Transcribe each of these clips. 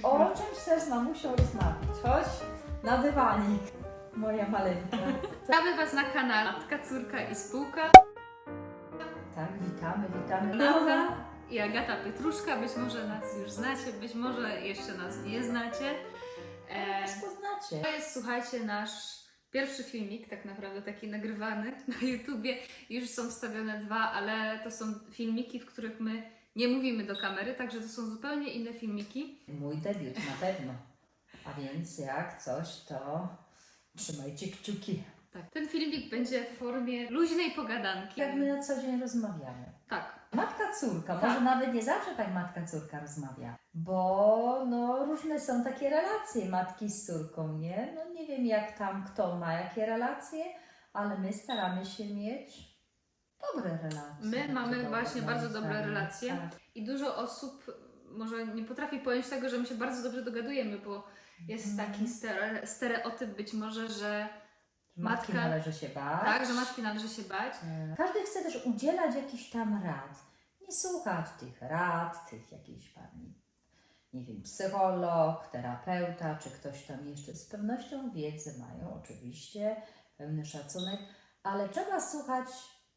O czym chcesz z mamusią rozmawiać? Chodź na dywanik, moja maleńka. Witamy Was na kanale Matka, Córka i Spółka. Tak, witamy. Naza i Agata Pietruszka. Być może nas już znacie, być może jeszcze nas nie znacie. Nas poznacie. To jest, słuchajcie, nasz pierwszy filmik, tak naprawdę taki nagrywany na YouTubie. Już są wstawione dwa, ale to są filmiki, w których my nie mówimy do kamery, także to są zupełnie inne filmiki. Mój debiut na pewno. A więc jak coś, to trzymajcie kciuki. Tak, ten filmik będzie w formie luźnej pogadanki. Jak my na co dzień rozmawiamy. Tak. Matka-córka, Tak. może nawet nie zawsze tak matka-córka rozmawia, bo no, różne są takie relacje matki z córką, nie? No nie wiem jak tam kto ma jakie relacje, ale my staramy się mieć dobre relacje. My mamy właśnie bardzo dobre zdaniem. relacje. Tak. I dużo osób może nie potrafi pojąć tego, że my się bardzo dobrze dogadujemy, bo jest taki stereotyp być może, że Matki matka- należy się bać. tak, że matki należy się bać. Każdy chce też udzielać jakichś tam rad. Nie słuchać tych rad, tych jakiejś pani, nie wiem, psycholog, terapeuta, czy ktoś tam jeszcze. Z pewnością wiedzę mają, oczywiście, pełny szacunek, ale trzeba słuchać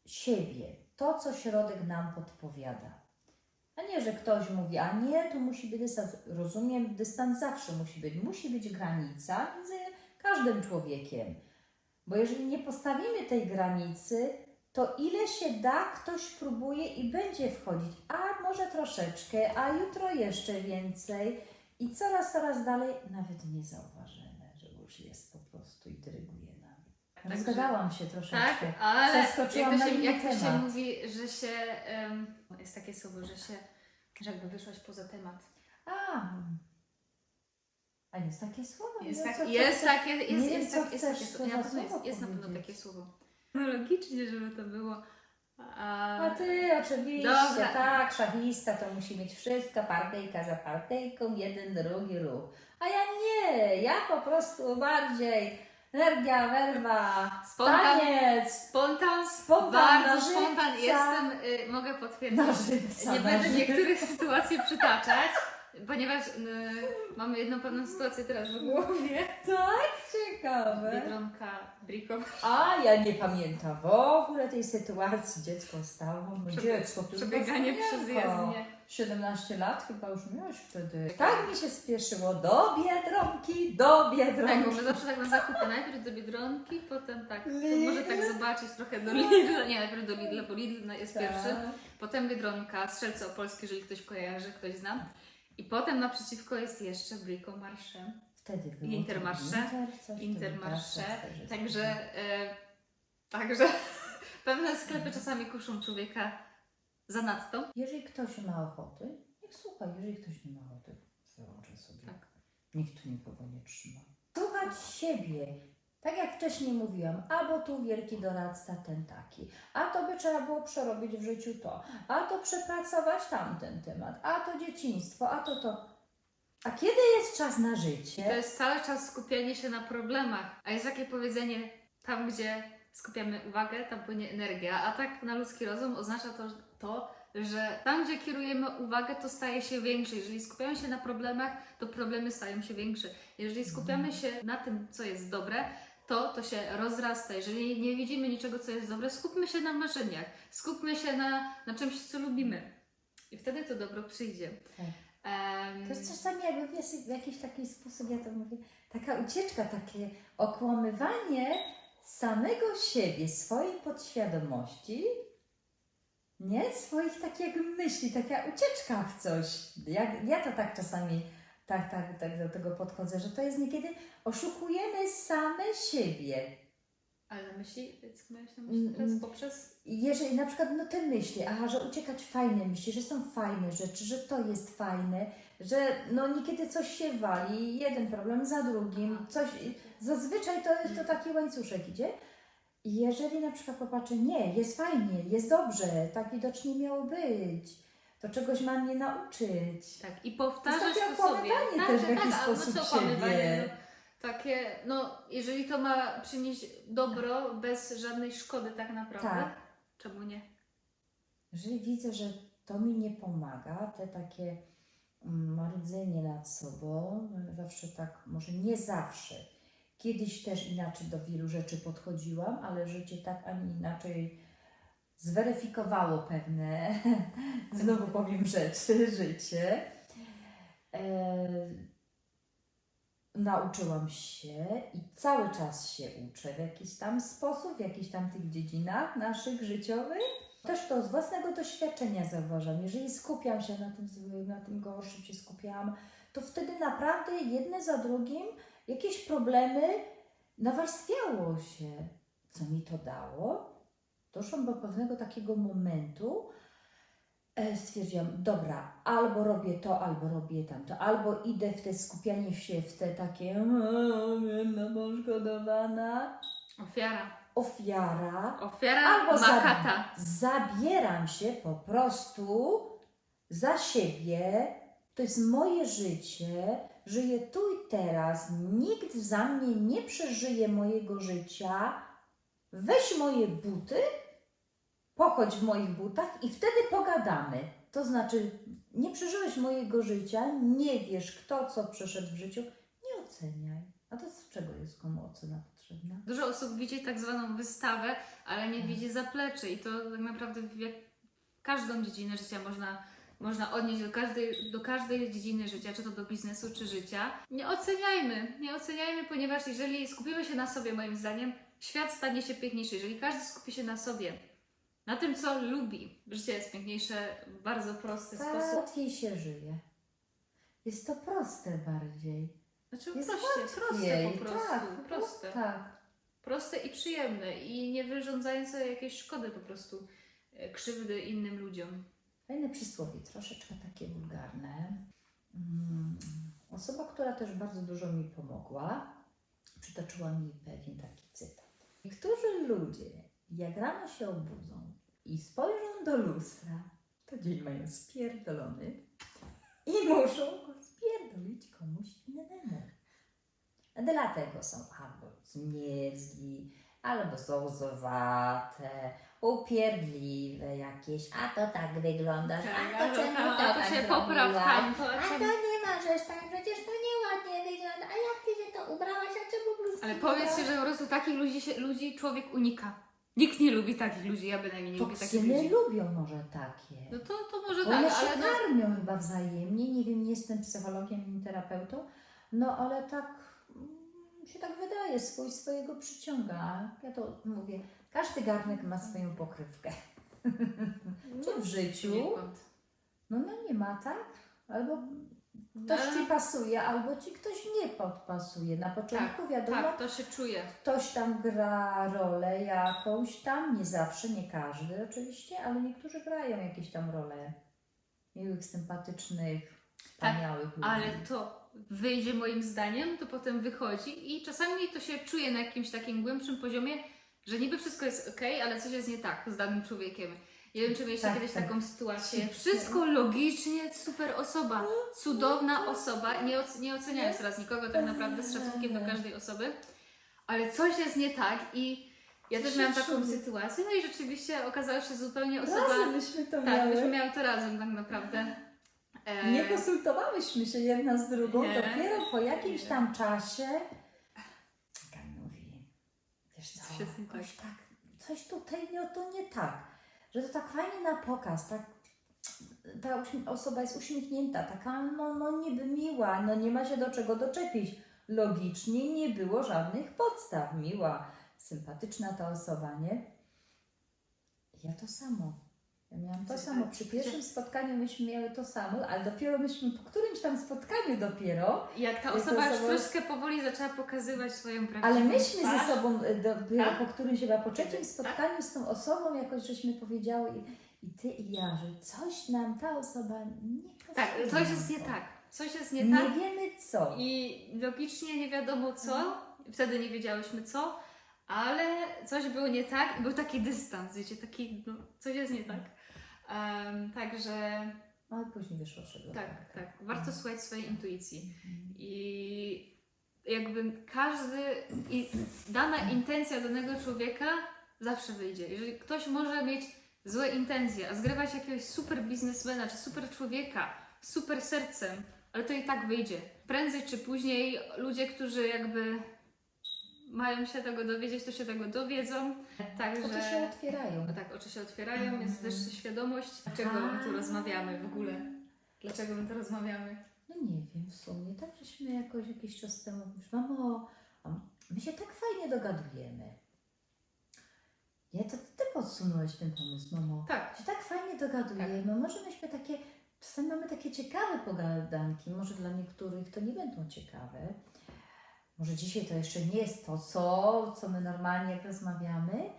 siebie, to co środek nam podpowiada. A nie, że ktoś mówi, a nie, tu musi być dystans. Rozumiem, dystans zawsze musi być granica między każdym człowiekiem. Bo jeżeli nie postawimy tej granicy, to ile się da, ktoś próbuje i będzie wchodzić, a może troszeczkę, a jutro jeszcze więcej i coraz dalej, nawet nie zauważymy, że już jest po prostu i dyryguje nami. Rozgadałam się troszeczkę. Tak, ale Przeskoczyłam na inny jak to się temat. mówi, że się, jest takie słowo, że jakby wyszłaś poza temat. A jest takie słowo? Jest, Nie wiem, tak, co jest chcesz- takie, nie jest, wiem, jest, co tak, jest, chcesz, takie co słowo. za Na pewno słowo jest na pewno powiedzieć. takie słowo. No logicznie, żeby to było. A ty oczywiście, Dobra. tak, szachista to musi mieć wszystko, partyjka za partyjką, jeden, drugi ruch. A ja nie, ja po prostu bardziej energia, werwa, Spontan. taniec, Spontan, na bardzo żywca. spontan jestem, mogę potwierdzić. na żywca. Nie na będę żywca. niektórych sytuacji przytaczać, ponieważ mamy jedną pewną sytuację teraz w głowie. Tak, ciekawe. Biedronka, Briko. A ja nie pamiętam w ogóle tej sytuacji, dziecko stało, no Przebie- dziecko, tylko Przebieganie przez wspaniałko. jezdnię. 17 lat chyba już miałeś wtedy. Tak mi się spieszyło do Biedronki, Tak, bo my zawsze tak na zakupy, najpierw do Biedronki, potem tak, może tak zobaczyć trochę do Lidla, nie, najpierw do Lidla, bo Lidl jest Tak. pierwszy, potem Biedronka, Strzelce Opolskie, jeżeli ktoś kojarzy, ktoś zna, i potem naprzeciwko jest jeszcze Brico Marché, Wtedy było Intermarché, Intermarché. także pewne sklepy czasami kuszą człowieka zanadto. Jeżeli ktoś ma ochotę, niech słucha. Jeżeli ktoś nie ma ochoty, wyłączy sobie. Tak. Nikt tu nikogo nie trzyma. Słuchać siebie. Tak jak wcześniej mówiłam, albo tu wielki doradca, ten taki, a to by trzeba było przerobić w życiu to, a to przepracować tamten temat, a to dzieciństwo, a to. A kiedy jest czas na życie? To jest cały czas skupianie się na problemach, a jest takie powiedzenie, tam gdzie skupiamy uwagę, tam płynie energia, a tak na ludzki rozum oznacza to, że tam gdzie kierujemy uwagę, to staje się większe. Jeżeli skupiamy się na problemach, to problemy stają się większe. Jeżeli skupiamy się na tym, co jest dobre, to się rozrasta. Jeżeli nie widzimy niczego, co jest dobre, skupmy się na marzeniach, skupmy się na czymś, co lubimy. I wtedy to dobro przyjdzie. Tak. To jest czasami jakby w jakiś taki sposób, ja to mówię, taka ucieczka, takie okłamywanie samego siebie, swojej podświadomości, nie? Swoich tak jakby myśli, taka ucieczka w coś. Ja to tak czasami tak do tego podchodzę, że to jest niekiedy oszukujemy same siebie. Ale myśli, co miałeś na myśli teraz poprzez... Jeżeli na przykład te myśli, że uciekać fajne myśli, że są fajne rzeczy, że to jest fajne, że niekiedy coś się wali, jeden problem za drugim, coś, zazwyczaj to taki łańcuszek idzie. I jeżeli na przykład popatrzę, nie, jest fajnie, jest dobrze, tak widocznie miało być, to czegoś mam mnie nauczyć. Tak, i powtarzasz takie to sobie. okłamywanie też w jakiś sposób co okłamywanie, siebie. Takie, jeżeli to ma przynieść dobro bez żadnej szkody tak naprawdę, Tak. czemu nie? Jeżeli widzę, że to mi nie pomaga, te takie marudzenie nad sobą, zawsze tak, może nie zawsze. Kiedyś też inaczej do wielu rzeczy podchodziłam, ale życie tak, a nie inaczej zweryfikowało pewne, znowu powiem rzeczy, życie. Nauczyłam się i cały czas się uczę w jakiś tam sposób, w jakichś tam tych dziedzinach naszych życiowych. Też to z własnego doświadczenia zauważam. Jeżeli skupiam się na tym złym, na tym gorszym się skupiałam, to wtedy naprawdę jedne za drugim jakieś problemy nawarstwiało się. Co mi to dało? Doszłam do pewnego takiego momentu, stwierdziłam, dobra, albo robię to, albo robię tamto, albo idę w te skupianie się, w te takie będę poszkodowana, ofiara, albo makata. zabieram się po prostu za siebie, to jest moje życie, żyję tu i teraz, nikt za mnie nie przeżyje mojego życia, weź moje buty, pochodź w moich butach i wtedy pogadamy. To znaczy, nie przeżyłeś mojego życia, nie wiesz kto co przeszedł w życiu, nie oceniaj. A to z czego jest komu ocena potrzebna? Dużo osób widzi tak zwaną wystawę, ale nie widzi zapleczy i to tak naprawdę każdą dziedzinę życia można odnieść do każdej dziedziny życia, czy to do biznesu, czy życia. Nie oceniajmy, ponieważ jeżeli skupimy się na sobie, moim zdaniem, świat stanie się piękniejszy. Jeżeli każdy skupi się na sobie, na tym, co lubi, życie jest piękniejsze w bardzo prosty Tak, sposób. łatwiej się żyje. Jest to proste bardziej. Znaczy Jest proste łatwiej. po prostu. Tak, Proste. tak. Proste i przyjemne i nie wyrządzające jakiejś szkody po prostu, krzywdy innym ludziom. Fajne przysłowie, troszeczkę takie wulgarne. Osoba, która też bardzo dużo mi pomogła, przytoczyła mi pewien taki cytat. Niektórzy ludzie, jak rano się obudzą i spojrzą do lustra, to dzień mają spierdolony i muszą go spierdolić komuś innemu. Dlatego są albo zmierzli, albo są zowate, upierdliwe jakieś, a to tak wyglądasz, a to czemu to to tak się zrobiła? popraw tamto, A to nie możesz tak, przecież to nieładnie wygląda, a jak ty się to ubrałaś, a czemu bluzki Ale powiedzcie, że po prostu takich ludzi człowiek unika. Nikt nie lubi takich ludzi, ja bynajmniej nie lubię takich Toksyny ludzi. lubią może takie. No to może Bo tak, one się ale karmią chyba wzajemnie, nie wiem, nie jestem psychologiem ani terapeutą, no ale tak się tak wydaje, swojego przyciąga. Ja to mówię, każdy garnek ma swoją pokrywkę. Czy w życiu? poniekąd. No nie ma, tak? Albo ktoś ci pasuje, albo ci ktoś nie podpasuje. Na początku wiadomo, Tak, to się czuje. ktoś tam gra rolę jakąś tam, nie zawsze, nie każdy oczywiście, ale niektórzy grają jakieś tam role miłych, sympatycznych, wspaniałych ludzi. Ale to wyjdzie moim zdaniem, to potem wychodzi i czasami to się czuje na jakimś takim głębszym poziomie, że niby wszystko jest okej, ale coś jest nie tak z danym człowiekiem. Nie wiem, czy mieliście Tak, kiedyś tak. taką sytuację. Wszystko logicznie, super osoba, cudowna osoba, nie oceniając teraz nikogo tak naprawdę z szacunkiem do każdej osoby, ale coś jest nie tak i ja też miałam taką sytuację, no i rzeczywiście okazało się zupełnie osoba... Razem myśmy to Tak, miały. myśmy miały to razem tak naprawdę. Nie konsultowałyśmy się jedna z drugą, Nie. dopiero po jakimś tam czasie taka mówi, wiesz co, Coś jest nie tak. coś tutaj to nie tak, że to tak fajnie na pokaz, tak ta osoba jest uśmiechnięta, taka no niby miła, no nie ma się do czego doczepić. Logicznie nie było żadnych podstaw, miła, sympatyczna ta osoba, nie? Ja to samo. Ja miałam to samo. Przy pierwszym spotkaniu myśmy miały to samo, ale dopiero myśmy po którymś tam spotkaniu dopiero. Jak ta Jak osoba już osoba- troszkę powoli zaczęła pokazywać swoją prawdziwą Ale myśmy twarz. ze sobą dopiero Tak? po którymś chyba po trzecim Tak? spotkaniu z tą osobą jakoś żeśmy powiedziały i ty i ja, że coś nam ta osoba nie pasuje. Tak, coś jest nie tak. Coś jest nie tak. Nie wiemy co. I logicznie nie wiadomo co, wtedy nie wiedziałyśmy co, ale coś było nie tak i był taki dystans, wiecie, taki, no, coś jest nie tak. Także Ale później wyszło szybko. tak, warto słuchać swojej intuicji Mhm. i jakby dana intencja danego człowieka zawsze wyjdzie. Jeżeli ktoś może mieć złe intencje, a zgrywać jakiegoś super biznesmena czy super człowieka, super sercem, ale to i tak wyjdzie. Prędzej czy później ludzie, którzy jakby mają się tego dowiedzieć, to się tego dowiedzą. Także Oczy się otwierają. tak, oczy się otwierają, jest też świadomość, dlaczego my tu rozmawiamy w ogóle. Dlaczego my tu rozmawiamy? No nie wiem w sumie, tak żeśmy jakiś czas temu mówisz, mamo, a my się tak fajnie dogadujemy. Nie, to ty podsunąłeś ten pomysł, mamo. Tak. Się tak fajnie dogadujemy, może myśmy takie, czasami mamy takie ciekawe pogadanki, może dla niektórych to nie będą ciekawe. Może dzisiaj to jeszcze nie jest to, co my normalnie jak rozmawiamy,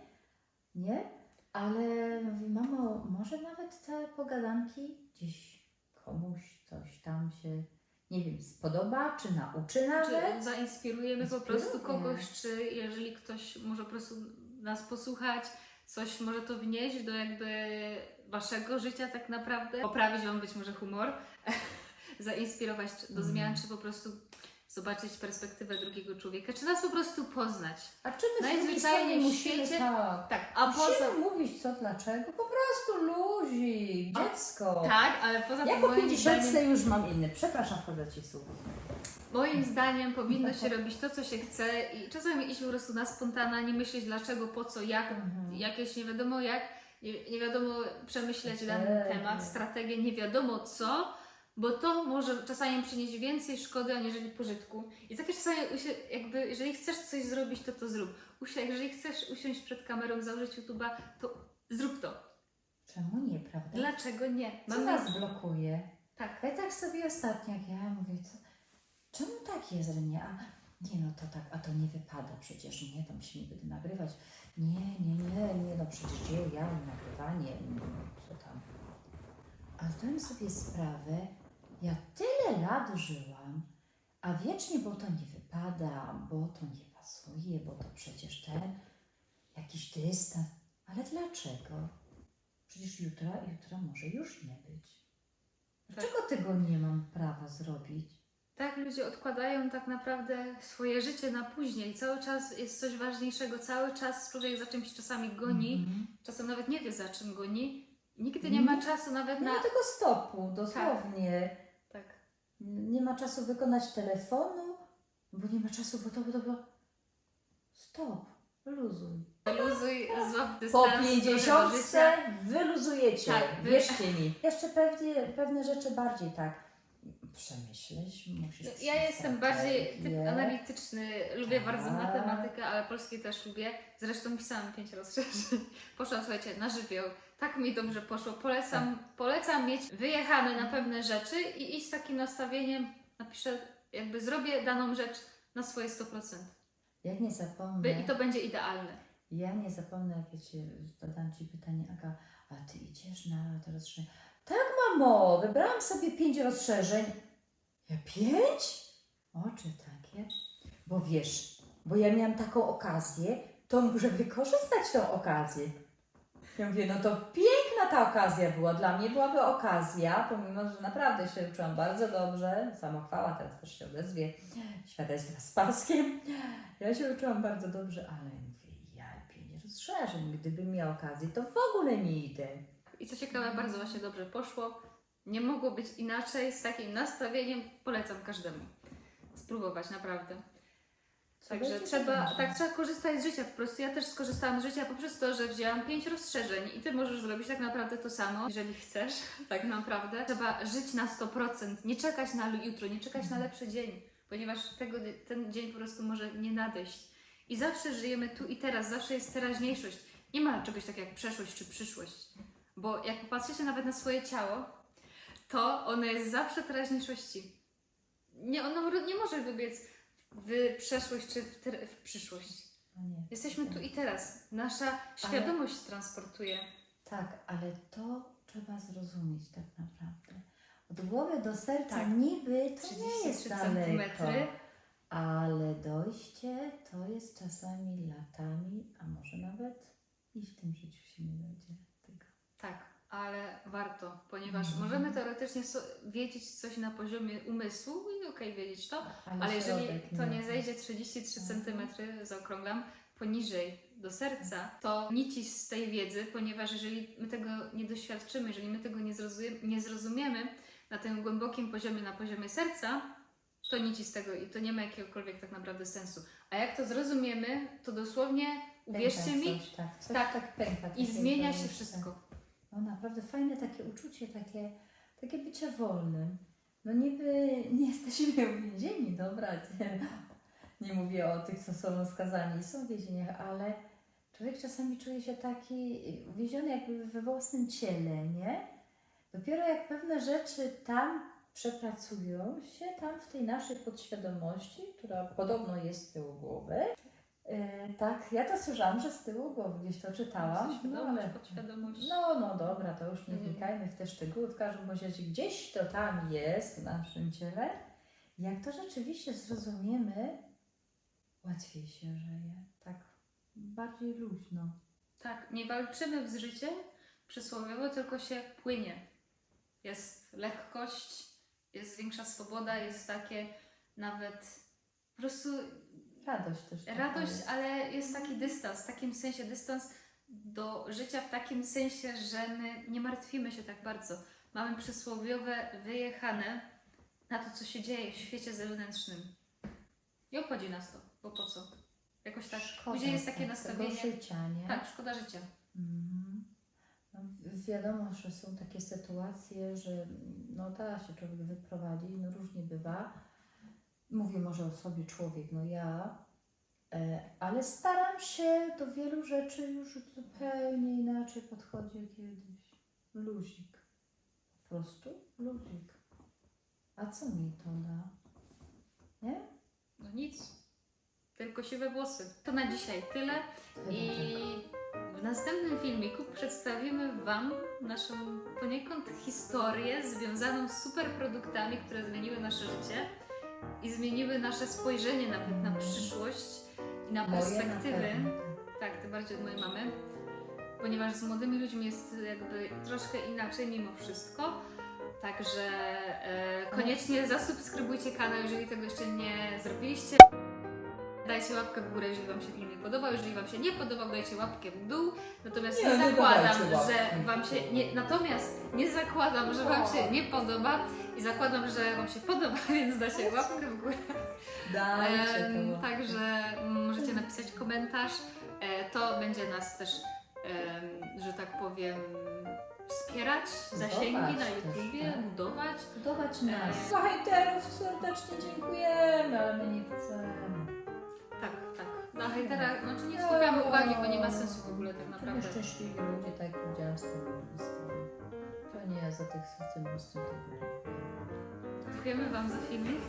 nie? Ale mówi, mamo, może nawet te pogadanki gdzieś komuś coś tam się, nie wiem, spodoba, czy nauczy nawet. Czy zainspirujemy po Inspiruje. prostu kogoś, czy jeżeli ktoś może po prostu nas posłuchać, coś może to wnieść do jakby waszego życia tak naprawdę, poprawić wam być może humor, zainspirować do zmian, czy po prostu zobaczyć perspektywę drugiego człowieka, czy nas po prostu poznać. A czy my Najzwyczajniej w musimy, świecie- tak, Tak, a poza... musimy mówić co, dlaczego? Po prostu luzik, dziecko. Tak, ale poza Ja tym po moim 50 zdaniem, już mam inny. Przepraszam, wchodzę Ci w słowo. moim zdaniem powinno się robić to, co się chce i czasami iść po prostu na spontana, nie myśleć dlaczego, po co, jak, jakieś nie wiadomo jak, nie wiadomo przemyśleć dany Strategie. temat, strategię, nie wiadomo co, bo to może czasami przynieść więcej szkody, aniżeli pożytku. I takie czasami, jakby, jeżeli chcesz coś zrobić, to zrób. Jeżeli chcesz usiąść przed kamerą, założyć YouTube'a, to zrób to. Czemu nie, prawda? Dlaczego nie? Co nas blokuje? Tak. Ja tak sobie ostatnio, jak ja mówię, czemu tak jest, że nie? A nie, no to tak, a to nie wypada przecież, nie, tam się nie będę nagrywać. Nie, no przecież gdzie ja, nagrywanie, co tam. A zdałem sobie sprawę, ja tyle lat żyłam, a wiecznie, bo to nie wypada, bo to nie pasuje, bo to przecież jakiś dystans. Ale dlaczego? Przecież jutra może już nie być. Dlaczego tego nie mam prawa zrobić? Tak, ludzie odkładają tak naprawdę swoje życie na później. Cały czas jest coś ważniejszego, cały czas człowiek za czymś czasami goni, czasem nawet nie wie za czym goni. Nigdy nie ma czasu nawet Nie na... ma tego stopu, dosłownie. Tak. Nie ma czasu wykonać telefonu, bo nie ma czasu, bo... Stop, luzuj. Luzuj, złap dystans. Po trochę do 50 życia. wyluzujecie, Tak, wierzcie mi. Jeszcze pewne rzeczy bardziej tak przemyśleć, musisz Ja jestem bardziej typ strategię. analityczny, lubię Tak. bardzo matematykę, ale polski też lubię. Zresztą pisałam 5 rozszerzeń. Poszłam, słuchajcie, na żywioł. Tak mi dobrze poszło. Polecam mieć wyjechane na pewne rzeczy i iść z takim nastawieniem, napiszę, jakby zrobię daną rzecz na swoje 100%. Ja nie zapomnę. I to będzie idealne. Ja nie zapomnę, jak ja zadam Ci pytanie, Aga, a Ty idziesz na te rozszerzenia? Tak, mamo, wybrałam sobie 5 rozszerzeń. Ja 5? Oczy takie. Bo wiesz, bo ja miałam taką okazję, to muszę wykorzystać tą okazję. Ja mówię, no to piękna ta okazja była. Dla mnie byłaby okazja, pomimo, że naprawdę się uczyłam bardzo dobrze. Samochwała, teraz też się odezwie. Świadectwa z paskiem. Ja się uczyłam bardzo dobrze, ale mówię, ja 5 rozszerzeń. Gdybym miała okazję, to w ogóle nie idę. I co ciekawe, bardzo właśnie dobrze poszło. Nie mogło być inaczej, z takim nastawieniem polecam każdemu spróbować, naprawdę. Także trzeba korzystać z życia po prostu. Ja też skorzystałam z życia poprzez to, że wzięłam 5 rozszerzeń i Ty możesz zrobić tak naprawdę to samo, jeżeli chcesz, tak naprawdę. Trzeba żyć na 100%, nie czekać na jutro, nie czekać na lepszy dzień, ponieważ ten dzień po prostu może nie nadejść. I zawsze żyjemy tu i teraz, zawsze jest teraźniejszość. Nie ma czegoś takiego jak przeszłość czy przyszłość, bo jak popatrzycie nawet na swoje ciało, to ono jest zawsze teraźniejszości. Ono nie może wybiec w przeszłość czy w przyszłość. No nie. Jesteśmy tu i teraz. Nasza świadomość transportuje. Tak, ale to trzeba zrozumieć tak naprawdę. Od głowy do serca Tak. niby to 33 nie jest daleko, centymetry. ale dojście to jest czasami latami, a może nawet i w tym życiu się nie będzie tego. Tak, ale warto, ponieważ możemy teoretycznie wiedzieć coś na poziomie umysłu i okej, wiedzieć to, ale jeżeli środek to nie ma. zejdzie 33 cm, zaokrąglam, poniżej do serca, to nici z tej wiedzy, ponieważ jeżeli my tego nie doświadczymy, jeżeli my tego nie zrozumiemy, na tym głębokim poziomie, na poziomie serca, to nic z tego i to nie ma jakiegokolwiek tak naprawdę sensu. A jak to zrozumiemy, to dosłownie, uwierzcie Pęka mi, coś, coś tak, tak pęka. i takie zmienia się coś, wszystko. No naprawdę fajne takie uczucie, takie bycie wolnym. No niby nie jesteśmy uwięzieni, dobra, nie mówię o tych, co są skazani i są w więzieniach, ale człowiek czasami czuje się taki uwięziony jakby we własnym ciele, nie? Dopiero jak pewne rzeczy tam przepracują się, tam w tej naszej podświadomości, która podobno jest z tyłu głowy. Tak, ja to słyszałam, że z tyłu głowy gdzieś to czytałam. Świadomość, podświadomość. No dobra, to już nie wnikajmy w te szczegóły. W każdym razie gdzieś to tam jest w naszym ciele. Jak to rzeczywiście zrozumiemy, łatwiej się żyje. Tak bardziej luźno. Tak, nie walczymy z życiem przysłowiowo, tylko się płynie. Jest lekkość, jest większa swoboda, jest takie nawet po prostu Radość też. taka radość, jest. ale jest taki dystans, w takim sensie dystans do życia, w takim sensie, że my nie martwimy się tak bardzo. Mamy przysłowiowe wyjechane na to, co się dzieje w świecie zewnętrznym. Nie obchodzi nas to, bo po co? Jakoś tak, Szkoda później jest takie tego nastawienie. życia, nie? Tak, szkoda życia. Mhm. No, wiadomo, że są takie sytuacje, że no da się człowiek wyprowadzić, no różnie bywa. Mówię może o sobie człowiek, no ja, ale staram się do wielu rzeczy już zupełnie inaczej podchodzić jak kiedyś. Luzik. Po prostu luzik. A co mi to da? Nie? No nic, tylko siwe włosy. To na dzisiaj tyle Chyba i w następnym filmiku przedstawimy Wam naszą poniekąd historię związaną z superproduktami, które zmieniły nasze życie i zmieniły nasze spojrzenie nawet na przyszłość i na Moje perspektywy. na pewno. Tak, tym bardziej od mojej mamy, ponieważ z młodymi ludźmi jest jakby troszkę inaczej mimo wszystko. Także koniecznie zasubskrybujcie kanał, jeżeli tego jeszcze nie zrobiliście. Dajcie łapkę w górę, jeżeli Wam się filmik podobał. Jeżeli Wam się nie podobał, dajcie łapkę w dół. Natomiast Nie, nie nie zakładam, dawajcie łapki. że Wam się nie. Natomiast nie zakładam, że Wam się nie podoba i zakładam, że Wam się podoba, więc dajcie łapkę w górę. Dajcie to łapkę. Także możecie napisać komentarz. To będzie nas też, że tak powiem, wspierać, zasięgi na Budować też, YouTubie, tak. budować. Budować nas. Dla hejterów serdecznie dziękujemy, ale my nie chcemy. Tak, tak. Na hejterach, znaczy nie skupiamy uwagi, bo nie ma sensu w ogóle tak To naprawdę. nieszczęśliwi ludzie, tak jak powiedziałam, z tymi listami. To nie za tych z tym tego. Dziękujemy Wam za filmik.